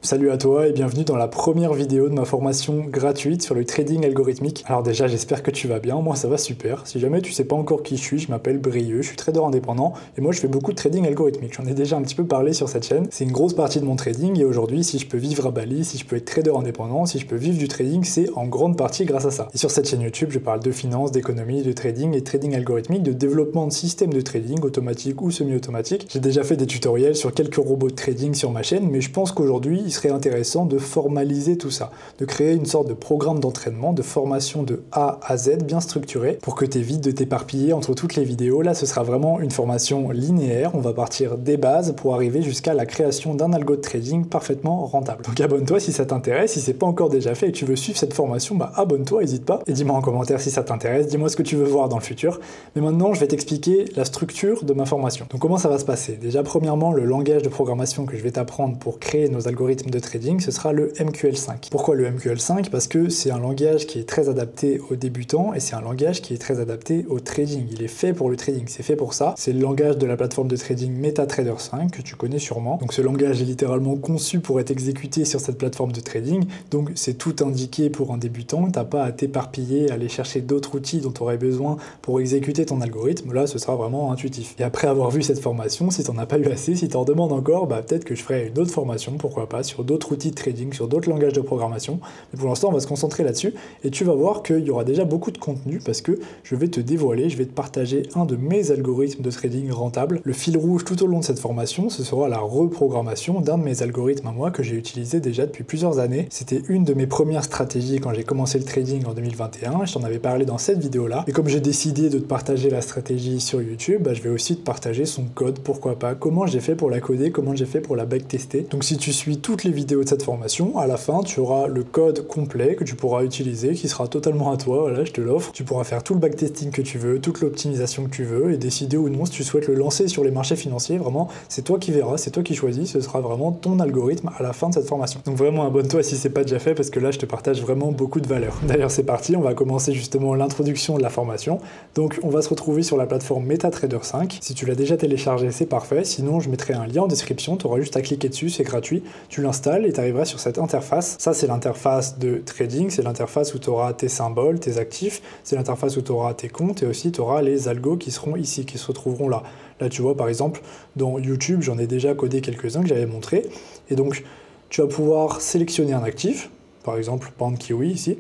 Salut à toi et bienvenue dans la première vidéo de ma formation gratuite sur le trading algorithmique. Alors déjà, j'espère que tu vas bien, moi ça va super. Si jamais tu sais pas encore qui je m'appelle Brieux, je suis trader indépendant et moi je fais beaucoup de trading algorithmique. J'en ai déjà un petit peu parlé sur cette chaîne. C'est une grosse partie de mon trading et aujourd'hui, si je peux vivre à Bali, si je peux être trader indépendant, si je peux vivre du trading, c'est en grande partie grâce à ça. Et sur cette chaîne YouTube, je parle de finance, d'économie, de trading et trading algorithmique, de développement de systèmes de trading automatique ou semi-automatique. J'ai déjà fait des tutoriels sur quelques robots de trading sur ma chaîne, mais je pense qu'aujourd'hui, il serait intéressant de formaliser tout ça, de créer une sorte de programme d'entraînement, de formation de A à Z bien structuré pour que tu évites de t'éparpiller entre toutes les vidéos. Là, ce sera vraiment une formation linéaire. On va partir des bases pour arriver jusqu'à la création d'un algo de trading parfaitement rentable. Donc abonne-toi si ça t'intéresse. Si c'est pas encore déjà fait et que tu veux suivre cette formation, abonne-toi, n'hésite pas. Et dis-moi en commentaire si ça t'intéresse. Dis-moi ce que tu veux voir dans le futur. Mais maintenant, je vais t'expliquer la structure de ma formation. Donc comment ça va se passer? Déjà, premièrement, le langage de programmation que je vais t'apprendre pour créer nos algorithmes de trading, ce sera le MQL5. Pourquoi le MQL5? Parce que c'est un langage qui est très adapté aux débutants et c'est un langage qui est très adapté au trading. Il est fait pour le trading, c'est fait pour ça. C'est le langage de la plateforme de trading MetaTrader 5 que tu connais sûrement. Donc ce langage est littéralement conçu pour être exécuté sur cette plateforme de trading. Donc c'est tout indiqué pour un débutant. T'as pas à t'éparpiller, à aller chercher d'autres outils dont tu aurais besoin pour exécuter ton algorithme. Là, ce sera vraiment intuitif. Et après avoir vu cette formation, si t'en as pas eu assez, si t'en demandes encore, peut-être que je ferai une autre formation, pourquoi pas, sur d'autres outils de trading, sur d'autres langages de programmation. Mais pour l'instant, on va se concentrer là-dessus et tu vas voir qu'il y aura déjà beaucoup de contenu parce que je vais te dévoiler, je vais te partager un de mes algorithmes de trading rentables. Le fil rouge tout au long de cette formation, ce sera la reprogrammation d'un de mes algorithmes à moi que j'ai utilisé déjà depuis plusieurs années. C'était une de mes premières stratégies quand j'ai commencé le trading en 2021. Je t'en avais parlé dans cette vidéo-là. Et comme j'ai décidé de te partager la stratégie sur YouTube, je vais aussi te partager son code, pourquoi pas, comment j'ai fait pour la coder, comment j'ai fait pour la backtester. Donc si tu suis toutes les vidéos de cette formation, à la fin, tu auras le code complet que tu pourras utiliser, qui sera totalement à toi, voilà, je te l'offre. Tu pourras faire tout le backtesting que tu veux, toute l'optimisation que tu veux, et décider ou non si tu souhaites le lancer sur les marchés financiers. Vraiment, c'est toi qui verras, c'est toi qui choisis, ce sera vraiment ton algorithme à la fin de cette formation. Donc vraiment, abonne-toi si c'est pas déjà fait, parce que là, je te partage vraiment beaucoup de valeur. D'ailleurs, c'est parti, on va commencer justement l'introduction de la formation. Donc, on va se retrouver sur la plateforme MetaTrader 5. Si tu l'as déjà téléchargé, c'est parfait. Sinon, je mettrai un lien en description, tu auras juste à cliquer dessus, c'est gratuit. Tu l'installes et tu arriveras sur cette interface. Ça, c'est l'interface de trading, c'est l'interface où tu auras tes symboles, tes actifs, c'est l'interface où tu auras tes comptes et aussi tu auras les algos qui seront ici, qui se retrouveront là. Là, tu vois, par exemple, dans YouTube, j'en ai déjà codé quelques-uns que j'avais montré. Et donc, tu vas pouvoir sélectionner un actif, par exemple, Pound Kiwi ici,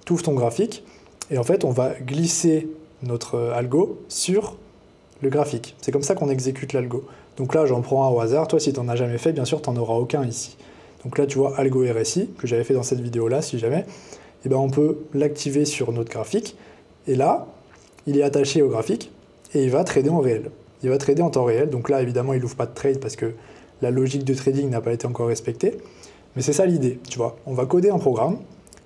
tu ouvres ton graphique et en fait, on va glisser notre algo sur le graphique. C'est comme ça qu'on exécute l'algo. Donc là, j'en prends un au hasard. Toi, si tu n'en as jamais fait, bien sûr, tu n'en auras aucun ici. Donc là, tu vois, Algo RSI, que j'avais fait dans cette vidéo-là, si jamais, on peut l'activer sur notre graphique. Et là, il est attaché au graphique et il va trader en réel. Il va trader en temps réel. Donc là, évidemment, il n'ouvre pas de trade parce que la logique de trading n'a pas été encore respectée. Mais c'est ça l'idée, tu vois. On va coder un programme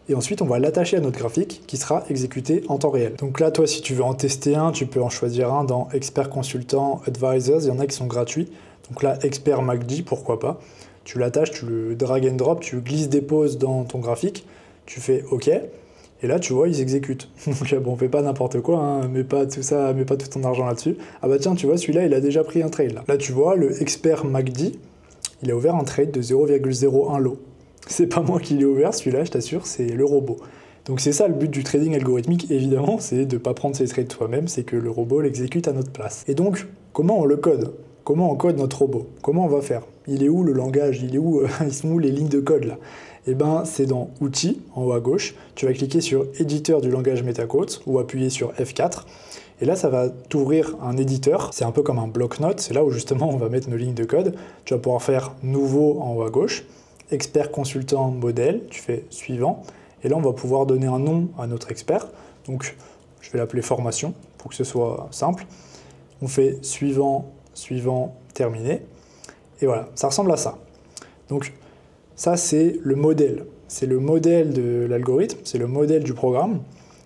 et ensuite, on va l'attacher à notre graphique qui sera exécuté en temps réel. Donc là, toi, si tu veux en tester un, tu peux en choisir un dans Expert Consultant Advisors. Il y en a qui sont gratuits. Donc là, Expert MACD, pourquoi pas. Tu l'attaches, tu le drag and drop, tu glisses des pauses dans ton graphique, tu fais OK, et là tu vois, ils exécutent. Donc bon, fais pas n'importe quoi, hein, mets pas tout ça, mets pas tout ton argent là-dessus. Ah bah tiens, tu vois, celui-là, il a déjà pris un trade là. Là tu vois, le expert MACD, il a ouvert un trade de 0,01 lot. C'est pas moi qui l'ai ouvert, celui-là, je t'assure, c'est le robot. Donc c'est ça le but du trading algorithmique, évidemment, c'est de pas prendre ses trades toi-même, c'est que le robot l'exécute à notre place. Et donc, comment on le code? Comment on code notre robot? Comment on va faire? Il est où le langage? Il est où ils sont où les lignes de code là? C'est dans Outils, en haut à gauche. Tu vas cliquer sur Éditeur du langage MetaQuotes ou appuyer sur F4. Et là, ça va t'ouvrir un éditeur. C'est un peu comme un bloc-notes. C'est là où justement on va mettre nos lignes de code. Tu vas pouvoir faire Nouveau en haut à gauche. Expert consultant modèle. Tu fais Suivant. Et là, on va pouvoir donner un nom à notre expert. Donc, je vais l'appeler Formation pour que ce soit simple. On fait Suivant, Suivant, Terminé. Et voilà, ça ressemble à ça. Donc ça, c'est le modèle. C'est le modèle de l'algorithme, c'est le modèle du programme.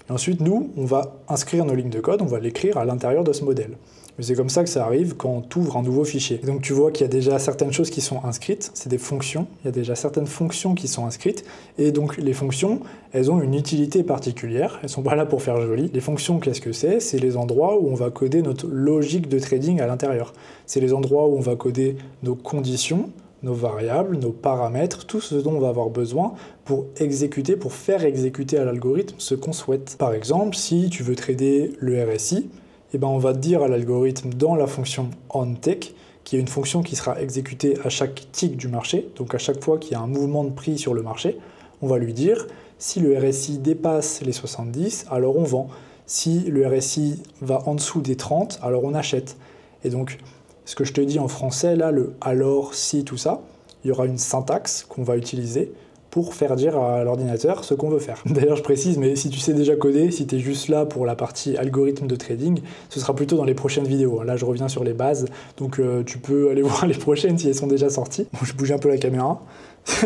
Et ensuite, nous, on va inscrire nos lignes de code, on va l'écrire à l'intérieur de ce modèle. Mais c'est comme ça que ça arrive quand tu ouvres un nouveau fichier. Et donc tu vois qu'il y a déjà certaines choses qui sont inscrites, c'est des fonctions, il y a déjà certaines fonctions qui sont inscrites, et donc les fonctions, elles ont une utilité particulière, elles sont pas là pour faire joli. Les fonctions, qu'est-ce que c'est? C'est les endroits où on va coder notre logique de trading à l'intérieur. C'est les endroits où on va coder nos conditions, nos variables, nos paramètres, tout ce dont on va avoir besoin pour exécuter, pour faire exécuter à l'algorithme ce qu'on souhaite. Par exemple, si tu veux trader le RSI, eh ben on va dire à l'algorithme dans la fonction onTick, qui est une fonction qui sera exécutée à chaque tick du marché, donc à chaque fois qu'il y a un mouvement de prix sur le marché, on va lui dire si le RSI dépasse les 70, alors on vend. Si le RSI va en dessous des 30, alors on achète. Et donc, ce que je te dis en français, là, le alors, si, tout ça, il y aura une syntaxe qu'on va utiliser pour faire dire à l'ordinateur ce qu'on veut faire. D'ailleurs, je précise, mais si tu sais déjà coder, si tu es juste là pour la partie algorithme de trading, ce sera plutôt dans les prochaines vidéos. Là, je reviens sur les bases, donc tu peux aller voir les prochaines si elles sont déjà sorties. Bon, je bouge un peu la caméra.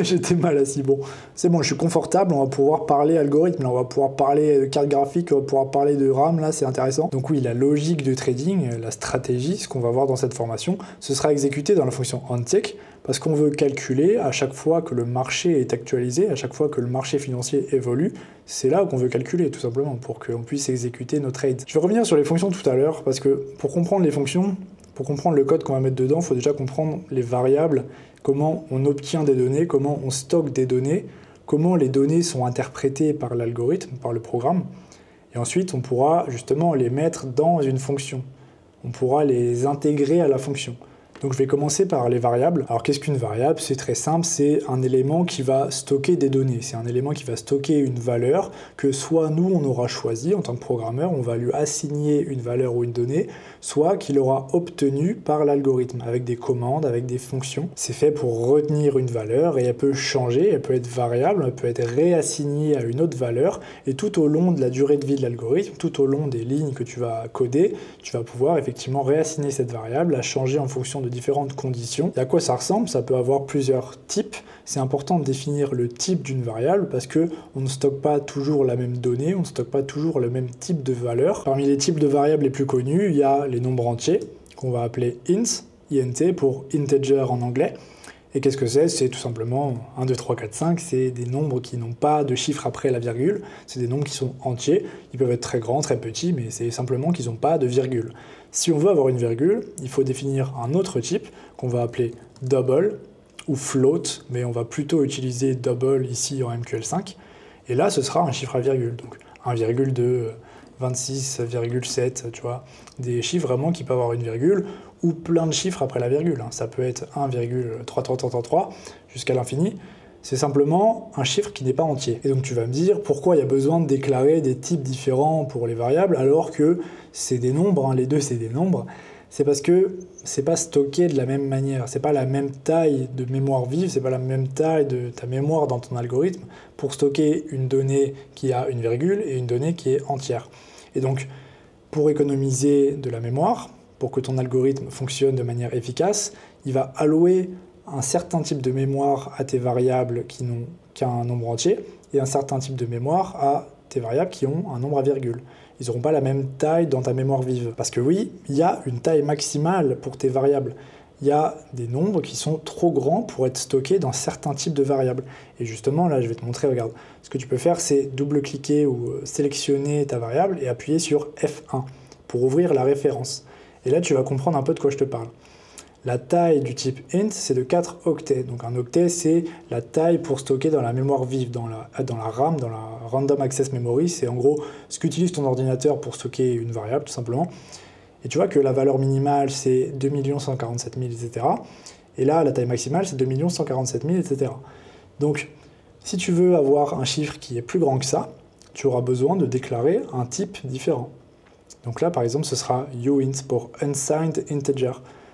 J'étais mal assis. Bon, c'est bon, je suis confortable, on va pouvoir parler algorithme, là, on va pouvoir parler de carte graphique, on va pouvoir parler de RAM, là, c'est intéressant. Donc oui, la logique de trading, la stratégie, ce qu'on va voir dans cette formation, ce sera exécuté dans la fonction onTick, parce qu'on veut calculer à chaque fois que le marché est actualisé, à chaque fois que le marché financier évolue, c'est là qu'on veut calculer, tout simplement, pour qu'on puisse exécuter nos trades. Je vais revenir sur les fonctions tout à l'heure, parce que pour comprendre les fonctions, pour comprendre le code qu'on va mettre dedans, il faut déjà comprendre les variables, comment on obtient des données, comment on stocke des données, comment les données sont interprétées par l'algorithme, par le programme. Et ensuite, on pourra justement les mettre dans une fonction. On pourra les intégrer à la fonction. Donc je vais commencer par les variables. Alors qu'est-ce qu'une variable? C'est très simple, c'est un élément qui va stocker des données. C'est un élément qui va stocker une valeur que soit nous on aura choisi en tant que programmeur, on va lui assigner une valeur ou une donnée, soit qu'il aura obtenu par l'algorithme avec des commandes, avec des fonctions. C'est fait pour retenir une valeur et elle peut changer, elle peut être variable, elle peut être réassignée à une autre valeur et tout au long de la durée de vie de l'algorithme, tout au long des lignes que tu vas coder, tu vas pouvoir effectivement réassigner cette variable, la changer en fonction de différentes conditions. Et à quoi ça ressemble? Ça peut avoir plusieurs types. C'est important de définir le type d'une variable parce que on ne stocke pas toujours la même donnée, on ne stocke pas toujours le même type de valeur. Parmi les types de variables les plus connus, il y a les nombres entiers qu'on va appeler int, int pour integer en anglais. Et qu'est-ce que c'est? C'est tout simplement 1, 2, 3, 4, 5, c'est des nombres qui n'ont pas de chiffre après la virgule, c'est des nombres qui sont entiers, ils peuvent être très grands, très petits, mais c'est simplement qu'ils n'ont pas de virgule. Si on veut avoir une virgule, il faut définir un autre type qu'on va appeler double ou float, mais on va plutôt utiliser double ici en MQL5, et là ce sera un chiffre à virgule, donc 1,2, 26,7, tu vois, des chiffres vraiment qui peuvent avoir une virgule, ou plein de chiffres après la virgule. Ça peut être 1,3333 jusqu'à l'infini. C'est simplement un chiffre qui n'est pas entier. Et donc tu vas me dire pourquoi il y a besoin de déclarer des types différents pour les variables alors que c'est des nombres, les deux c'est des nombres. C'est parce que c'est pas stocké de la même manière, c'est pas la même taille de mémoire vive, c'est pas la même taille de ta mémoire dans ton algorithme pour stocker une donnée qui a une virgule et une donnée qui est entière. Et donc pour économiser de la mémoire, pour que ton algorithme fonctionne de manière efficace, il va allouer un certain type de mémoire à tes variables qui n'ont qu'un nombre entier et un certain type de mémoire à tes variables qui ont un nombre à virgule. Ils n'auront pas la même taille dans ta mémoire vive. Parce que oui, il y a une taille maximale pour tes variables. Il y a des nombres qui sont trop grands pour être stockés dans certains types de variables. Et justement, là, je vais te montrer, regarde. Ce que tu peux faire, c'est double-cliquer ou sélectionner ta variable et appuyer sur F1 pour ouvrir la référence. Et là, tu vas comprendre un peu de quoi je te parle. La taille du type int, c'est de 4 octets. Donc un octet, c'est la taille pour stocker dans la mémoire vive, dans la RAM, dans la Random Access Memory. C'est en gros ce qu'utilise ton ordinateur pour stocker une variable, tout simplement. Et tu vois que la valeur minimale, c'est 2 147 000, etc. Et là, la taille maximale, c'est 2 147 000, etc. Donc, si tu veux avoir un chiffre qui est plus grand que ça, tu auras besoin de déclarer un type différent. Donc là, par exemple, ce sera uint pour unsigned integer.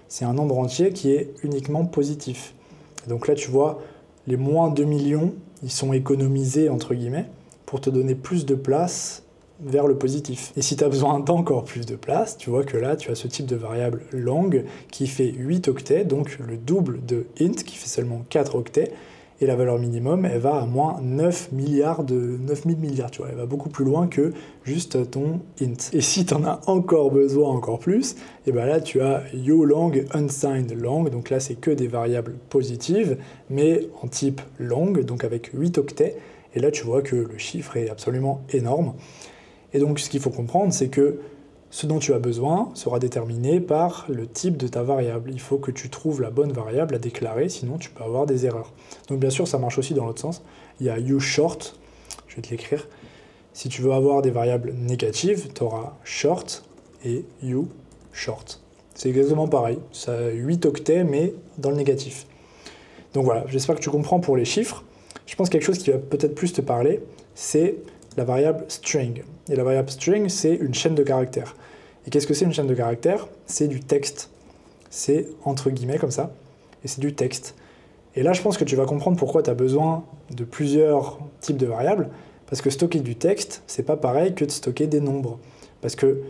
C'est un nombre entier qui est uniquement positif. Donc là, tu vois, les moins 2 millions, ils sont économisés, entre guillemets, pour te donner plus de place vers le positif. Et si tu as besoin d'encore plus de place, tu vois que là, tu as ce type de variable long qui fait 8 octets, donc le double de int, qui fait seulement 4 octets, et la valeur minimum, elle va à moins 9 milliards de 9000 milliards, tu vois, elle va beaucoup plus loin que juste ton int. Et si tu en as encore besoin, encore plus, et ben là tu as uLong, unsigned long, donc là c'est que des variables positives, mais en type long, donc avec 8 octets, et là tu vois que le chiffre est absolument énorme. Et donc ce qu'il faut comprendre, c'est que Ce dont tu as besoin sera déterminé par le type de ta variable. Il faut que tu trouves la bonne variable à déclarer, sinon tu peux avoir des erreurs. Donc bien sûr, ça marche aussi dans l'autre sens. Il y a useShort, je vais te l'écrire. Si tu veux avoir des variables négatives, tu auras short et uShort. C'est exactement pareil, ça a 8 octets, mais dans le négatif. Donc voilà, j'espère que tu comprends pour les chiffres. Je pense que quelque chose qui va peut-être plus te parler, c'est la variable string. Et la variable string, c'est une chaîne de caractères. Et qu'est-ce que c'est une chaîne de caractères? C'est du texte. C'est entre guillemets comme ça, et c'est du texte. Et là, je pense que tu vas comprendre pourquoi tu as besoin de plusieurs types de variables, parce que stocker du texte, c'est pas pareil que de stocker des nombres. Parce que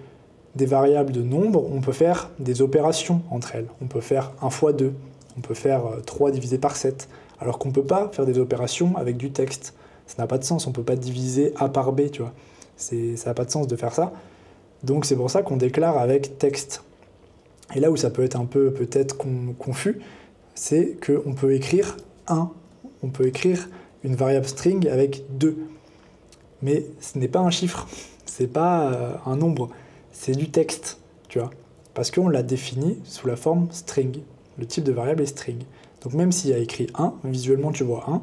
des variables de nombres, on peut faire des opérations entre elles. On peut faire 1 fois 2, on peut faire 3 divisé par 7, alors qu'on ne peut pas faire des opérations avec du texte. Ça n'a pas de sens, on ne peut pas diviser A par B, tu vois. Ça n'a pas de sens de faire ça. Donc c'est pour ça qu'on déclare avec texte. Et là où ça peut être un peu peut-être confus, c'est qu'on peut écrire 1. On peut écrire une variable string avec 2. Mais ce n'est pas un chiffre, c'est pas un nombre, c'est du texte, tu vois. Parce qu'on l'a défini sous la forme string. Le type de variable est string. Donc même s'il y a écrit 1, visuellement tu vois 1,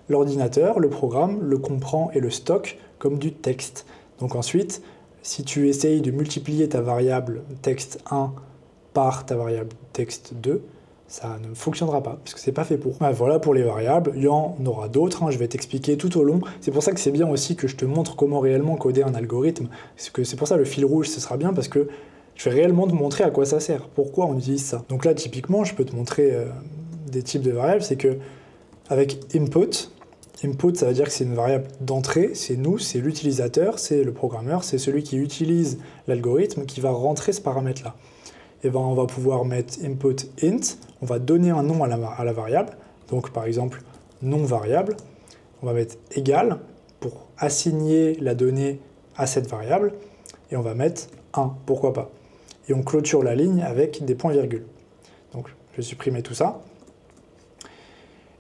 l'ordinateur, le programme, le comprend et le stocke comme du texte. Donc ensuite, si tu essayes de multiplier ta variable texte 1 par ta variable texte 2, ça ne fonctionnera pas, parce que c'est pas fait pour. Voilà pour les variables, il y en aura d'autres, je vais t'expliquer tout au long. C'est pour ça que c'est bien aussi que je te montre comment réellement coder un algorithme. C'est pour ça le fil rouge, ce sera bien, parce que je vais réellement te montrer à quoi ça sert, pourquoi on utilise ça. Donc là, typiquement, je peux te montrer des types de variables, c'est que avec input, ça veut dire que c'est une variable d'entrée, c'est nous, c'est l'utilisateur, c'est le programmeur, c'est celui qui utilise l'algorithme qui va rentrer ce paramètre-là. Et ben, on va pouvoir mettre input int, on va donner un nom à la variable, donc par exemple nom variable, on va mettre égal pour assigner la donnée à cette variable, et on va mettre 1, pourquoi pas. Et on clôture la ligne avec des points-virgules. Donc je vais supprimer tout ça.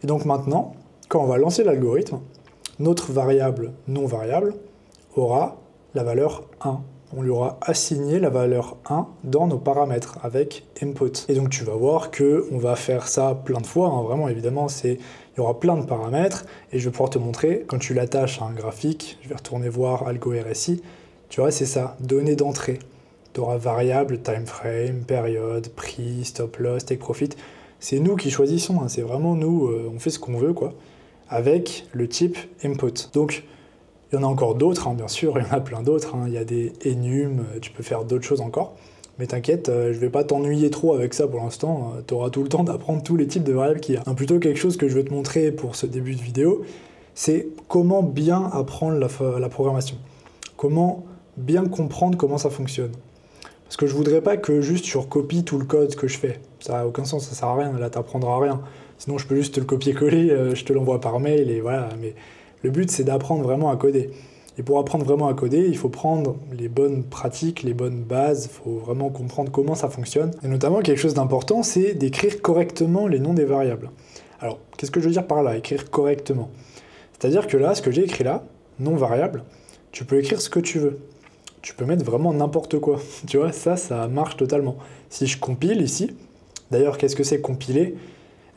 Et donc maintenant, quand on va lancer l'algorithme, notre variable non variable aura la valeur 1. On lui aura assigné la valeur 1 dans nos paramètres avec input. Et donc tu vas voir qu'on va faire ça plein de fois, vraiment évidemment, il y aura plein de paramètres, et je vais pouvoir te montrer, quand tu l'attaches à un graphique, je vais retourner voir AlgoRSI, tu vois, c'est ça, données d'entrée. Tu auras variable, time frame, période, prix, stop loss, take profit. C'est nous qui choisissons, c'est vraiment nous, on fait ce qu'on veut, quoi, avec le type input. Donc, il y en a encore d'autres, bien sûr, il y en a plein d'autres. Il y a des enum, tu peux faire d'autres choses encore. Mais t'inquiète, je ne vais pas t'ennuyer trop avec ça pour l'instant. Tu auras tout le temps d'apprendre tous les types de variables qu'il y a. Plutôt quelque chose que je vais te montrer pour ce début de vidéo, c'est comment bien apprendre la programmation. Comment bien comprendre comment ça fonctionne. Parce que je ne voudrais pas que juste tu recopies tout le code que je fais. Ça n'a aucun sens, ça ne sert à rien, là tu n'apprendras rien. Sinon je peux juste te le copier-coller, je te l'envoie par mail et voilà. Mais le but c'est d'apprendre vraiment à coder. Et pour apprendre vraiment à coder, il faut prendre les bonnes pratiques, les bonnes bases, il faut vraiment comprendre comment ça fonctionne. Et notamment quelque chose d'important, c'est d'écrire correctement les noms des variables. Alors, qu'est-ce que je veux dire par là, écrire correctement? C'est-à-dire que là, ce que j'ai écrit là, nom variable, tu peux écrire ce que tu veux. Tu peux mettre vraiment n'importe quoi. Tu vois, ça marche totalement. Si je compile ici, d'ailleurs, qu'est-ce que c'est compiler?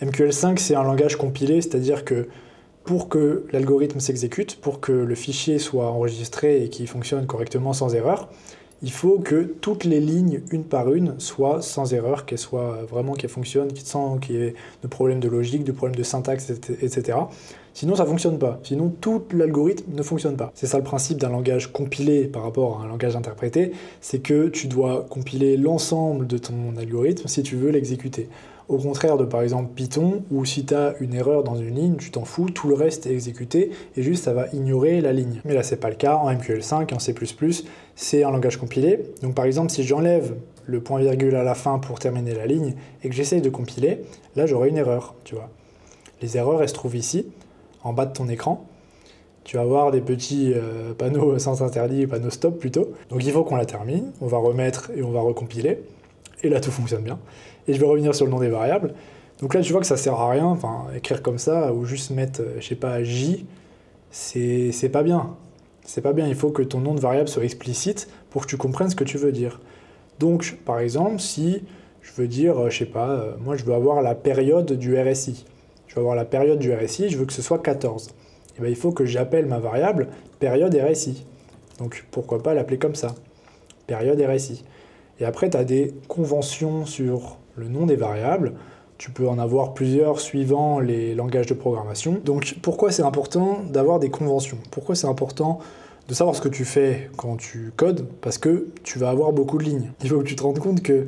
MQL5, c'est un langage compilé, c'est-à-dire que pour que l'algorithme s'exécute, pour que le fichier soit enregistré et qu'il fonctionne correctement sans erreur, il faut que toutes les lignes, une par une, soient sans erreur, qu'elles fonctionnent, sans qu'il y ait de problème de logique, de problème de syntaxe, etc. Sinon, ça ne fonctionne pas. Sinon, tout l'algorithme ne fonctionne pas. C'est ça le principe d'un langage compilé par rapport à un langage interprété, c'est que tu dois compiler l'ensemble de ton algorithme si tu veux l'exécuter. Au contraire de, par exemple, Python, où si tu as une erreur dans une ligne, tu t'en fous, tout le reste est exécuté, et juste ça va ignorer la ligne. Mais là, c'est pas le cas. En MQL5, en C++, c'est un langage compilé. Donc par exemple, si j'enlève le point-virgule à la fin pour terminer la ligne, et que j'essaye de compiler, là, j'aurai une erreur, tu vois. Les erreurs, elles se trouvent ici, en bas de ton écran. Tu vas voir des petits panneaux sens interdit, panneaux stop plutôt. Donc il faut qu'on la termine, on va remettre et on va recompiler. Et là, tout fonctionne bien. Et je vais revenir sur le nom des variables. Donc là, tu vois que ça sert à rien, enfin, écrire comme ça, ou juste mettre, je sais pas, J, c'est pas bien. C'est pas bien, il faut que ton nom de variable soit explicite pour que tu comprennes ce que tu veux dire. Donc, par exemple, si je veux dire, je sais pas, moi je veux avoir la période du RSI. Je veux avoir la période du RSI, je veux que ce soit 14. Et bien, il faut que j'appelle ma variable période RSI. Donc, pourquoi pas l'appeler comme ça, période RSI. Et après, tu as des conventions sur le nom des variables. Tu peux en avoir plusieurs suivant les langages de programmation. Donc, pourquoi c'est important d'avoir des conventions? Pourquoi c'est important de savoir ce que tu fais quand tu codes? Parce que tu vas avoir beaucoup de lignes. Il faut que tu te rendes compte que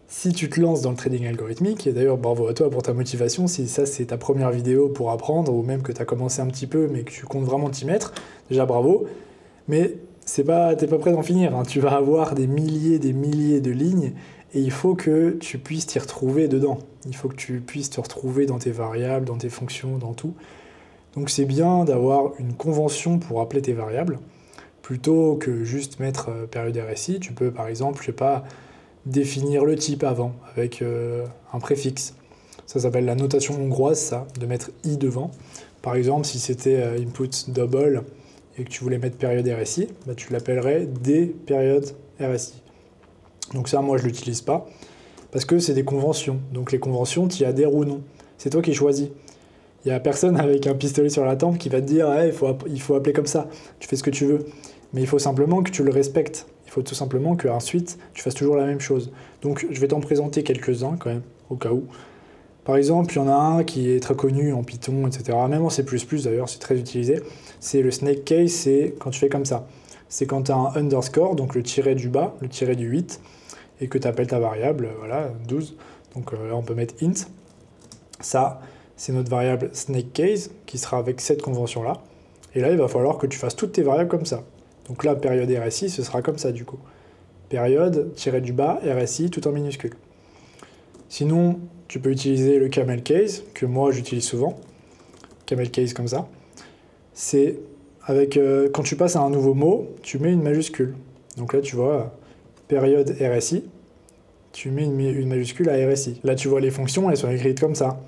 si tu te lances dans le trading algorithmique, et d'ailleurs bravo à toi pour ta motivation, si ça c'est ta première vidéo pour apprendre, ou même que tu as commencé un petit peu mais que tu comptes vraiment t'y mettre, déjà bravo, mais t'es pas prêt d'en finir, hein. Tu vas avoir des milliers de lignes, et il faut que tu puisses t'y retrouver dedans. Il faut que tu puisses te retrouver dans tes variables, dans tes fonctions, dans tout. Donc c'est bien d'avoir une convention pour appeler tes variables, plutôt que juste mettre période RSI. Tu peux par exemple, je sais pas, définir le type avant, avec un préfixe. Ça s'appelle la notation hongroise, ça, de mettre i devant. Par exemple, si c'était input double et que tu voulais mettre période RSI, bah, tu l'appellerais des périodes RSI. Donc ça, moi, je ne l'utilise pas, parce que c'est des conventions. Donc les conventions, tu y adhères ou non. C'est toi qui choisis. Il n'y a personne avec un pistolet sur la tempe qui va te dire hey, il faut appeler comme ça. Tu fais ce que tu veux. Mais il faut simplement que tu le respectes. Il faut tout simplement qu'ensuite, tu fasses toujours la même chose. Donc je vais t'en présenter quelques-uns quand même, au cas où. Par exemple, il y en a un qui est très connu en Python, etc. Même en C++ d'ailleurs, c'est très utilisé. C'est le snake case, c'est quand tu fais comme ça. C'est quand tu as un underscore, donc le tiret du bas, le tiret du 8, et que tu appelles ta variable, voilà, 12. Donc là, on peut mettre int. Ça, c'est notre variable snake case, qui sera avec cette convention-là. Et là, il va falloir que tu fasses toutes tes variables comme ça. Donc là, période RSI, ce sera comme ça du coup. Période, tiret du bas, RSI, tout en minuscule. Sinon, tu peux utiliser le camel case, que moi j'utilise souvent. Camel case comme ça. C'est avec, quand tu passes à un nouveau mot, tu mets une majuscule. Donc là, tu vois, période RSI, tu mets une majuscule à RSI. Là, tu vois les fonctions, elles sont écrites comme ça.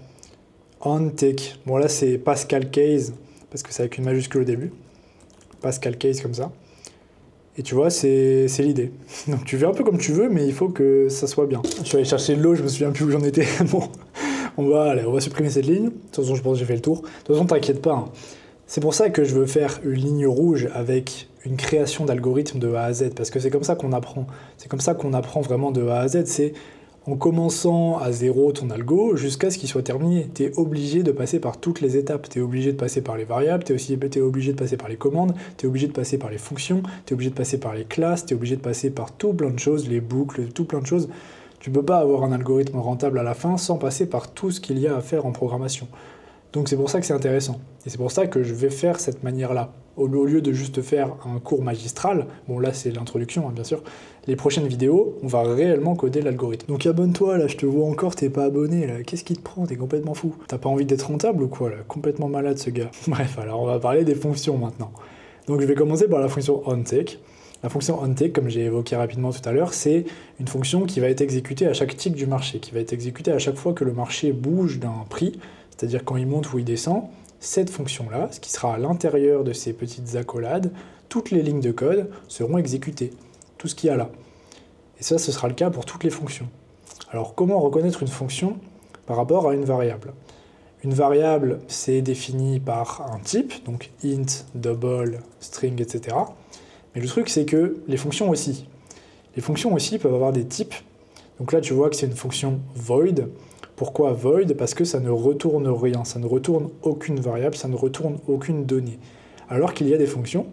OnTick. Bon, là, c'est Pascal case, parce que c'est avec une majuscule au début. Pascal case comme ça. Et tu vois, c'est l'idée. Donc tu fais un peu comme tu veux, mais il faut que ça soit bien. Je suis allé chercher de l'eau, je me souviens plus où j'en étais. Bon, on va supprimer cette ligne. De toute façon, je pense que j'ai fait le tour. De toute façon, t'inquiète pas, hein. C'est pour ça que je veux faire une ligne rouge avec une création d'algorithme de A à Z, parce que c'est comme ça qu'on apprend. C'est comme ça qu'on apprend vraiment de A à Z. C'est en commençant à zéro ton algo jusqu'à ce qu'il soit terminé. Tu es obligé de passer par toutes les étapes. Tu es obligé de passer par les variables, tu es obligé de passer par les commandes, tu es obligé de passer par les fonctions, tu es obligé de passer par les classes, tu es obligé de passer par tout plein de choses, les boucles, tout plein de choses. Tu ne peux pas avoir un algorithme rentable à la fin sans passer par tout ce qu'il y a à faire en programmation. Donc c'est pour ça que c'est intéressant. Et c'est pour ça que je vais faire cette manière-là. Au lieu de juste faire un cours magistral, bon là c'est l'introduction hein, bien sûr, les prochaines vidéos, on va réellement coder l'algorithme. Donc abonne-toi là, je te vois encore, t'es pas abonné là, qu'est-ce qui te prend, t'es complètement fou. T'as pas envie d'être rentable ou quoi là, complètement malade ce gars. Bref, alors on va parler des fonctions maintenant. Donc je vais commencer par la fonction onTick. La fonction onTick, comme j'ai évoqué rapidement tout à l'heure, c'est une fonction qui va être exécutée à chaque tick du marché, qui va être exécutée à chaque fois que le marché bouge d'un prix, c'est-à-dire quand il monte ou il descend. Cette fonction-là, ce qui sera à l'intérieur de ces petites accolades, toutes les lignes de code seront exécutées, tout ce qu'il y a là. Et ça, ce sera le cas pour toutes les fonctions. Alors, comment reconnaître une fonction par rapport à une variable? Une variable, c'est défini par un type, donc int, double, string, etc. Mais le truc, c'est que les fonctions aussi. Les fonctions aussi peuvent avoir des types. Donc là, tu vois que c'est une fonction void. Pourquoi void? Parce que ça ne retourne rien, ça ne retourne aucune variable, ça ne retourne aucune donnée. Alors qu'il y a des fonctions,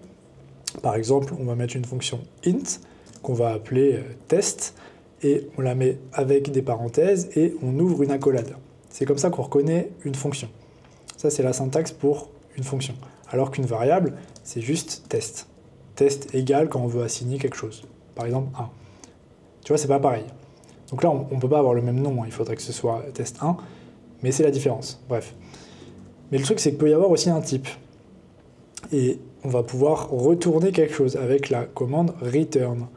par exemple, on va mettre une fonction int, qu'on va appeler test, et on la met avec des parenthèses, et on ouvre une accolade. C'est comme ça qu'on reconnaît une fonction. Ça, c'est la syntaxe pour une fonction. Alors qu'une variable, c'est juste test. Test égale quand on veut assigner quelque chose. Par exemple, 1. Tu vois, c'est pas pareil. Donc là, on ne peut pas avoir le même nom, hein. Il faudrait que ce soit test 1, mais c'est la différence, bref. Mais le truc, c'est qu'il peut y avoir aussi un type. Et on va pouvoir retourner quelque chose avec la commande return.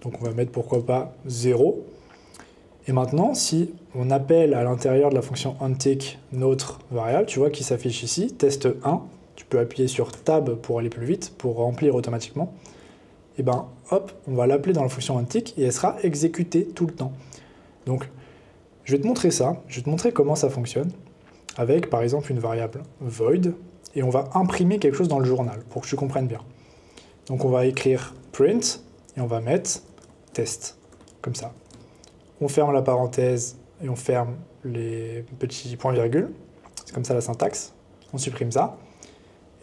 Donc on va mettre pourquoi pas 0. Et maintenant, si on appelle à l'intérieur de la fonction onTick notre variable, tu vois qui s'affiche ici, test 1, tu peux appuyer sur Tab pour aller plus vite, pour remplir automatiquement, et ben hop, on va l'appeler dans la fonction onTick et elle sera exécutée tout le temps. Donc je vais te montrer ça, je vais te montrer comment ça fonctionne avec par exemple une variable void et on va imprimer quelque chose dans le journal pour que tu comprennes bien. Donc on va écrire print et on va mettre test, comme ça. On ferme la parenthèse et on ferme les petits points-virgules, c'est comme ça la syntaxe, on supprime ça.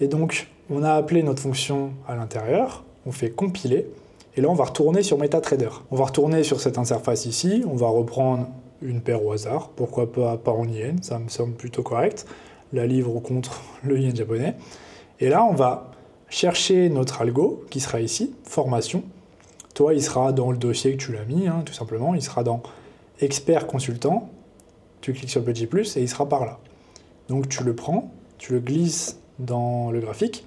Et donc on a appelé notre fonction à l'intérieur, on fait compiler, et là on va retourner sur MetaTrader. On va retourner sur cette interface ici, on va reprendre une paire au hasard, pourquoi pas en yen, ça me semble plutôt correct, la livre contre le yen japonais. Et là on va chercher notre algo, qui sera ici, formation. Toi il sera dans le dossier que tu l'as mis, tout simplement, il sera dans expert consultant, tu cliques sur le petit plus et il sera par là. Donc tu le prends, tu le glisses dans le graphique,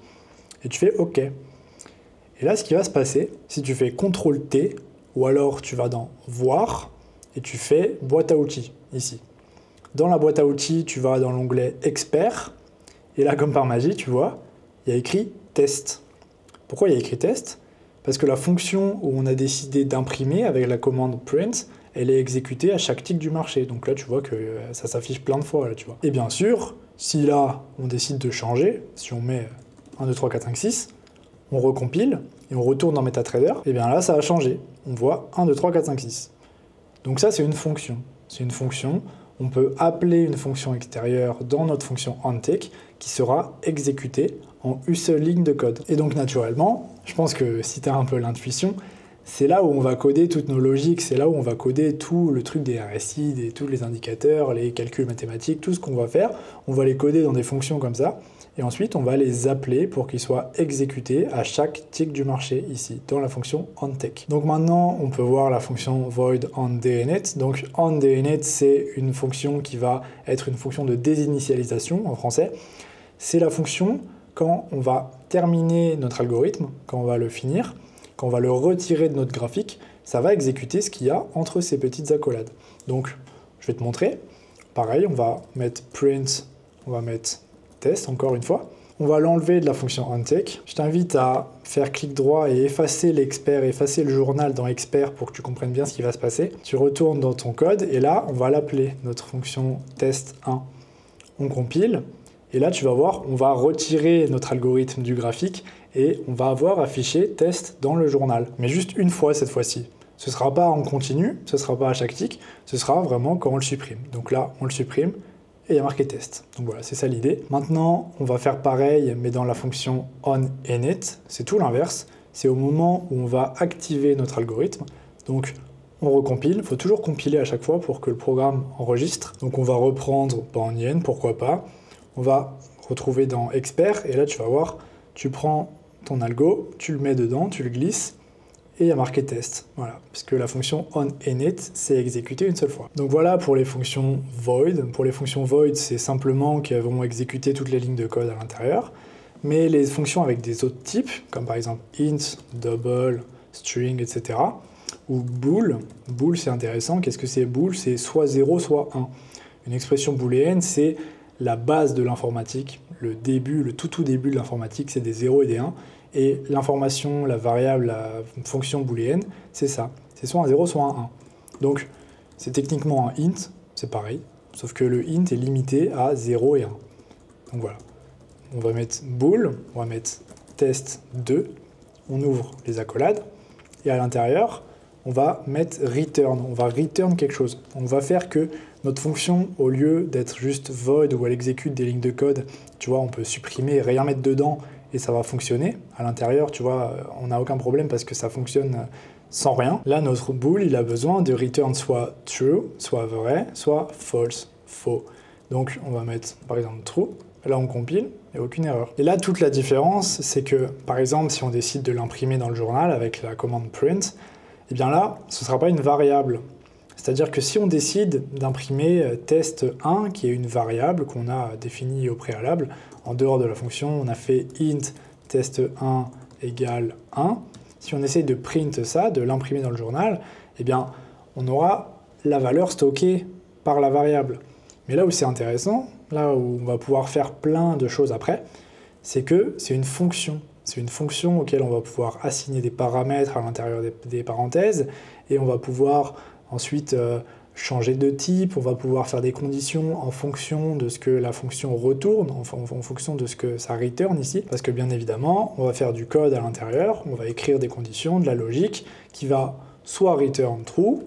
et tu fais OK. Et là, ce qui va se passer, si tu fais CTRL-T, ou alors tu vas dans Voir, et tu fais boîte à outils, ici. Dans la boîte à outils, tu vas dans l'onglet Expert, et là, comme par magie, tu vois, il y a écrit Test. Pourquoi il y a écrit Test? Parce que la fonction où on a décidé d'imprimer avec la commande Print, elle est exécutée à chaque tick du marché. Donc là, tu vois que ça s'affiche plein de fois, là, tu vois. Et bien sûr, si là, on décide de changer, si on met 1, 2, 3, 4, 5, 6, on recompile et on retourne dans MetaTrader, et bien là, ça a changé. On voit 1, 2, 3, 4, 5, 6. Donc ça, c'est une fonction. C'est une fonction. On peut appeler une fonction extérieure dans notre fonction onTick qui sera exécutée en une seule ligne de code. Et donc, naturellement, je pense que si tu as un peu l'intuition, c'est là où on va coder toutes nos logiques, c'est là où on va coder tout le truc des RSI, tous les indicateurs, les calculs mathématiques, tout ce qu'on va faire. On va les coder dans des fonctions comme ça. Et ensuite, on va les appeler pour qu'ils soient exécutés à chaque tick du marché, ici, dans la fonction onTick. Donc maintenant, on peut voir la fonction void onDNet. Donc onDNet, c'est une fonction qui va être une fonction de désinitialisation en français. C'est la fonction quand on va terminer notre algorithme, quand on va le finir, quand on va le retirer de notre graphique, ça va exécuter ce qu'il y a entre ces petites accolades. Donc, je vais te montrer. Pareil, on va mettre print, on va mettre test, encore une fois. On va l'enlever de la fonction onTick. Je t'invite à faire clic droit et effacer l'expert, effacer le journal dans expert pour que tu comprennes bien ce qui va se passer. Tu retournes dans ton code et là, on va l'appeler, notre fonction test1. On compile et là, tu vas voir, on va retirer notre algorithme du graphique et on va avoir affiché test dans le journal. Mais juste une fois cette fois-ci. Ce ne sera pas en continu, ce ne sera pas à chaque tick, ce sera vraiment quand on le supprime. Donc là, on le supprime et il y a marqué test. Donc voilà, c'est ça l'idée. Maintenant, on va faire pareil, mais dans la fonction onInit, c'est tout l'inverse. C'est au moment où on va activer notre algorithme. Donc, on recompile. Il faut toujours compiler à chaque fois pour que le programme enregistre. Donc, on va reprendre yen, pourquoi pas. On va retrouver dans expert, et là, tu vas voir, tu prends ton algo, tu le mets dedans, tu le glisses, et il y a marqué test. Voilà, puisque la fonction onInit s'est exécutée une seule fois. Donc voilà pour les fonctions void. Pour les fonctions void, c'est simplement qu'elles vont exécuter toutes les lignes de code à l'intérieur. Mais les fonctions avec des autres types, comme par exemple int, double, string, etc., ou bool. Bool, c'est intéressant. Qu'est-ce que c'est bool? C'est soit 0, soit 1. Une expression booléenne, c'est la base de l'informatique, le début, le tout début de l'informatique, c'est des 0 et des 1. Et l'information, la variable, la fonction booléenne, c'est ça. C'est soit un 0, soit un 1. Donc, c'est techniquement un int, c'est pareil, sauf que le int est limité à 0 et 1. Donc voilà. On va mettre bool, on va mettre test2, on ouvre les accolades, et à l'intérieur, on va mettre return, on va return quelque chose. On va faire que notre fonction, au lieu d'être juste void où elle exécute des lignes de code, tu vois, on peut supprimer, rien mettre dedans, et ça va fonctionner. À l'intérieur, tu vois, on n'a aucun problème parce que ça fonctionne sans rien. Là, notre bool, il a besoin de return soit true, soit vrai, soit false, faux. Donc, on va mettre, par exemple, true. Là, on compile, il n'y a aucune erreur. Et là, toute la différence, c'est que, par exemple, si on décide de l'imprimer dans le journal avec la commande print, eh bien là, ce ne sera pas une variable. C'est-à-dire que si on décide d'imprimer test1, qui est une variable qu'on a définie au préalable, en dehors de la fonction, on a fait int test1 égale 1. Si on essaye de print ça, de l'imprimer dans le journal, eh bien, on aura la valeur stockée par la variable. Mais là où c'est intéressant, là où on va pouvoir faire plein de choses après, c'est que c'est une fonction. C'est une fonction auquel on va pouvoir assigner des paramètres à l'intérieur des parenthèses et on va pouvoir ensuite changer de type, on va pouvoir faire des conditions en fonction de ce que la fonction retourne, en fonction de ce que ça return ici, parce que bien évidemment, on va faire du code à l'intérieur, on va écrire des conditions, de la logique, qui va soit return true,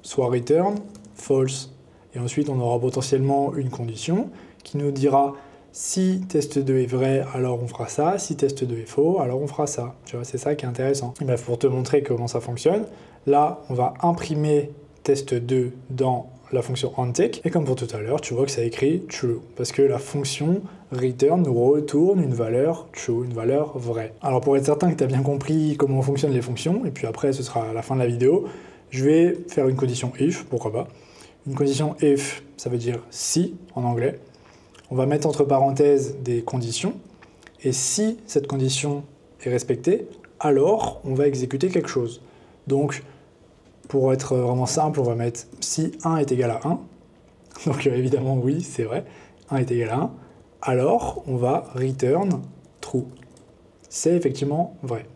soit return false. Et ensuite, on aura potentiellement une condition qui nous dira si test 2 est vrai, alors on fera ça. Si test 2 est faux, alors on fera ça. Tu vois, c'est ça qui est intéressant. Et bien, pour te montrer comment ça fonctionne, là, on va imprimer test 2 dans la fonction onTick. Et comme pour tout à l'heure, tu vois que ça écrit true. Parce que la fonction return nous retourne une valeur true, une valeur vraie. Alors, pour être certain que tu as bien compris comment fonctionnent les fonctions, et puis après, ce sera à la fin de la vidéo, je vais faire une condition if, pourquoi pas. Une condition if, ça veut dire si en anglais. On va mettre entre parenthèses des conditions, et si cette condition est respectée, alors on va exécuter quelque chose. Donc, pour être vraiment simple, on va mettre si 1 est égal à 1, donc évidemment oui, c'est vrai, 1 est égal à 1, alors on va return true. C'est effectivement vrai.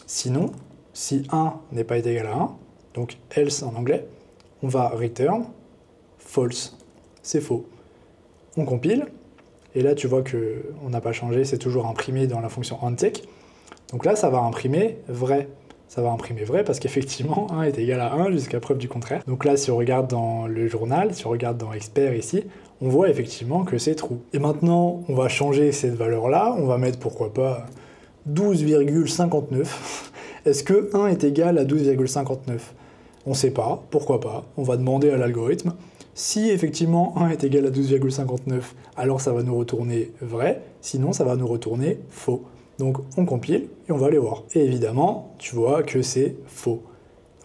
Sinon, si 1 n'est pas égal à 1, donc else en anglais, on va return false. C'est faux. On compile, et là tu vois qu'on n'a pas changé, c'est toujours imprimé dans la fonction onTick. Donc là, ça va imprimer vrai. Ça va imprimer vrai parce qu'effectivement, 1 est égal à 1 jusqu'à preuve du contraire. Donc là, si on regarde dans le journal, si on regarde dans expert ici, on voit effectivement que c'est true. Et maintenant, on va changer cette valeur-là, on va mettre pourquoi pas 12,59. Est-ce que 1 est égal à 12,59? On ne sait pas, pourquoi pas, on va demander à l'algorithme. Si effectivement 1 est égal à 12,59, alors ça va nous retourner vrai, sinon ça va nous retourner faux. Donc on compile et on va aller voir. Et évidemment, tu vois que c'est faux.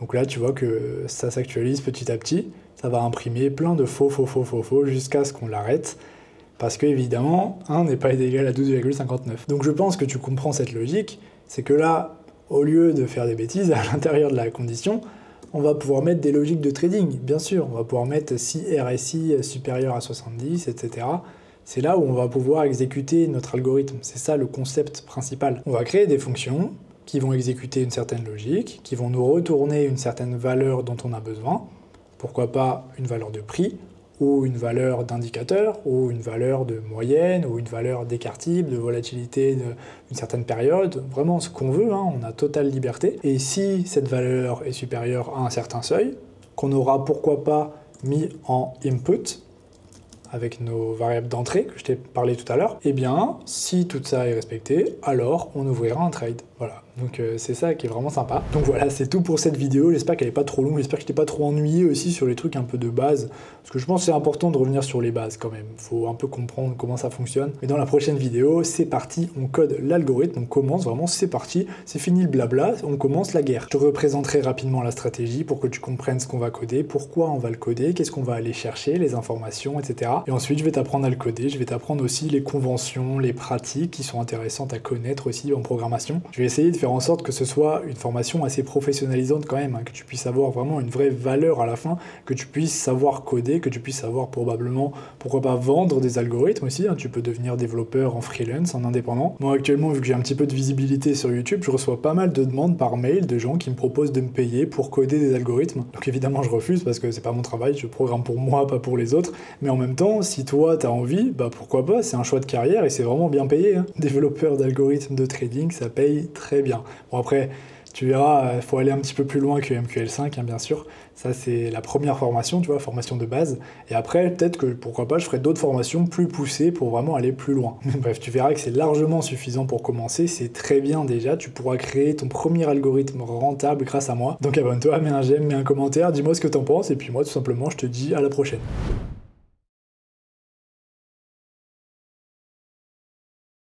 Donc là, tu vois que ça s'actualise petit à petit, ça va imprimer plein de faux jusqu'à ce qu'on l'arrête. Parce que évidemment, 1 n'est pas égal à 12,59. Donc je pense que tu comprends cette logique, c'est que là, au lieu de faire des bêtises à l'intérieur de la condition, on va pouvoir mettre des logiques de trading, bien sûr. On va pouvoir mettre si RSI supérieur à 70, etc. C'est là où on va pouvoir exécuter notre algorithme. C'est ça le concept principal. On va créer des fonctions qui vont exécuter une certaine logique, qui vont nous retourner une certaine valeur dont on a besoin. Pourquoi pas une valeur de prix, ou une valeur d'indicateur, ou une valeur de moyenne, ou une valeur d'écart type, de volatilité d'une certaine période, vraiment ce qu'on veut, hein, on a totale liberté. Et si cette valeur est supérieure à un certain seuil, qu'on aura pourquoi pas mis en input, avec nos variables d'entrée que je t'ai parlé tout à l'heure, eh bien, si tout ça est respecté, alors on ouvrira un trade. Voilà, donc c'est ça qui est vraiment sympa. Donc voilà, c'est tout pour cette vidéo, j'espère qu'elle n'est pas trop longue, j'espère que je t'ai pas trop ennuyé aussi sur les trucs un peu de base, parce que je pense que c'est important de revenir sur les bases quand même, faut un peu comprendre comment ça fonctionne. Mais dans la prochaine vidéo, c'est parti, on code l'algorithme, on commence vraiment, c'est parti, c'est fini le blabla, on commence la guerre. Je te représenterai rapidement la stratégie pour que tu comprennes ce qu'on va coder, pourquoi on va le coder, qu'est-ce qu'on va aller chercher, les informations, etc. Et ensuite, je vais t'apprendre à le coder, je vais t'apprendre aussi les conventions, les pratiques qui sont intéressantes à connaître aussi en programmation. Je vais essayer de faire en sorte que ce soit une formation assez professionnalisante quand même, hein, que tu puisses avoir vraiment une vraie valeur à la fin, que tu puisses savoir coder, que tu puisses savoir probablement, pourquoi pas, vendre des algorithmes aussi, hein. Tu peux devenir développeur en freelance, en indépendant. Moi actuellement, vu que j'ai un petit peu de visibilité sur YouTube, je reçois pas mal de demandes par mail de gens qui me proposent de me payer pour coder des algorithmes. Donc évidemment, je refuse parce que c'est pas mon travail, je programme pour moi, pas pour les autres. Mais en même temps, si toi t'as envie, bah pourquoi pas, c'est un choix de carrière et c'est vraiment bien payé, hein. Développeur d'algorithmes de trading, ça paye très bien. Bon après, tu verras, il faut aller un petit peu plus loin que MQL5, hein, bien sûr. Ça, c'est la première formation, tu vois, formation de base. Et après, peut-être que, pourquoi pas, je ferai d'autres formations plus poussées pour vraiment aller plus loin. Bref, tu verras que c'est largement suffisant pour commencer. C'est très bien déjà. Tu pourras créer ton premier algorithme rentable grâce à moi. Donc abonne-toi, mets un j'aime, mets un commentaire, dis-moi ce que t'en penses. Et puis moi, tout simplement, je te dis à la prochaine.